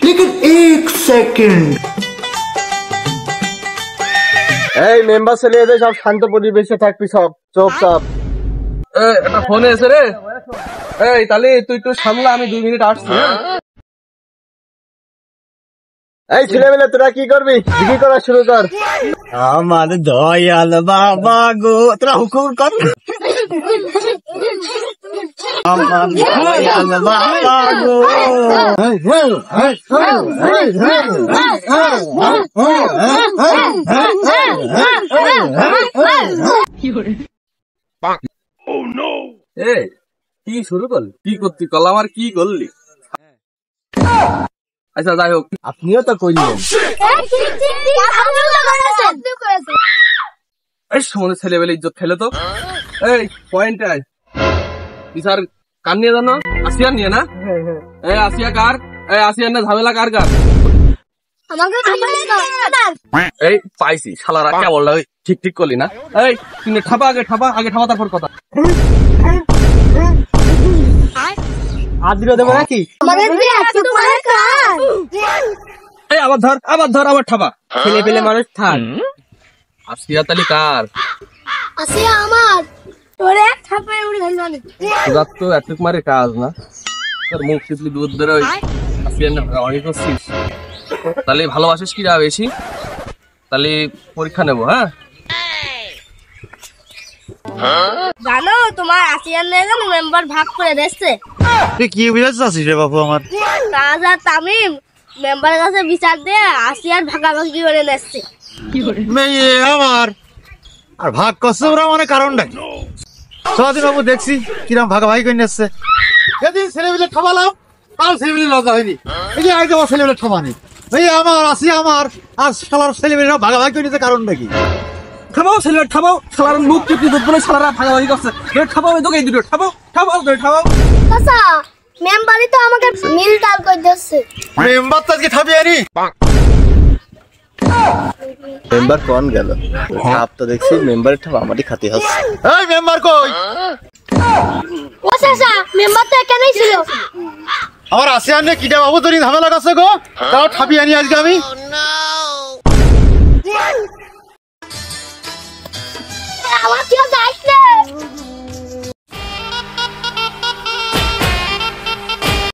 लेकिन एक सेकंड এই মেম্বার ছেলে এদের সব শান্ত পরিবেশে থাকবি, সব চুপ চাপ। একটা ফোন এসে রে। এই তাহলে তুই একটু সামলা, আমি 2 মিনিট আসছি। এই ছেলেবেলে তোরা কি করবি? কি করা শুরু কর। আমার দয়াল বাবা গো, তোরা হুকুম কর। আমার দয়াল বাবা গো। এই কি শুরু করলি? কি করতি? কলাম আর কি করলি? আচ্ছা যাই হোক, আপনিও তো করলেন। এই সময় ছেলেবেলে ইজ্জত খেলে তো। এই পয়েন্ট আয় বিচার কার নিয়ে জানো? আসিয়ার নিয়ে না? এই আসিয়া কার? এই আসিয়ার না ঝামেলা কার কার? এই পাইছি শালারা কেবল ঠিক ঠিক করলি না। এই তুমি ঠাপা, আগে ঠাপা তারপর কথা। আদিরও দেবো নাকি? এই আবার ধর আবার ঠাপা। ছেলে পেলে মানুষ থাক। আসিয়া তালি কার? আসিয়া আমার। তোরে এক থাপড়ে উড়ে গেল না। তোর তো এতটুক মারে কাজ না। তোর মুখ চিপলি দুধ ধরে আসিয়ার না অনেক করছিস। তাহলে ভালোবাসিস কি যাবে বেশি? তাহলে পরীক্ষা নেবো। হ্যাঁ জানো তোমার আসিয়ার লেগে মেম্বার ভাগ করে দিচ্ছে। তুই কি বুঝাচ্ছিস রে বাবু আমার? রাজা তামিম মেম্বারের কাছে বিচার দিয়ে আসিয়ার ভাগাভাগি করে নিচ্ছে। মেয়ে আমার আর ভাগ করছে ওরা মানে কারণটা কি? সবাই বাবু দেখছি কিরম ভাগাভাগি করে নিচ্ছে। যেদিন ছেলেমেলে ঠমালাম তাও ছেলেমেলে লজ্জা হয়নি। এই যে আগে আমার ছেলেমেলে ঠমানি, এই আমার আসি আমার আর শালার ছেলেমেলে ভাগাভাগি করে নিতে কারণটা কি? ঠাপাও ছেলে ঠাপাও, শালার মুখ চিপলি দুধ ধরে শালারা ভাগাভাগি করছে। ঠাপাও তোকে এই দুটো ঠাপাও। আচ্ছা মেম্বারই তো আমাকে মিল ডাল করে দিচ্ছে। মেম্বার তো আজকে ঠাপিয়ে আনি। মেম্বার কোন গেল? ঠাপ তো দেখছি মেম্বারের ঠাপ আমারই খাতে হচ্ছে। এই মেম্বার কই? ও চাচা মেম্বার তো এখানেই ছিল। আমার আসি আনে কিটা বাবু তোর ঝামেলা করছে গো, তাও ঠাপিয়ে আনি আজকে আমি। আমার কেউ যাইছে।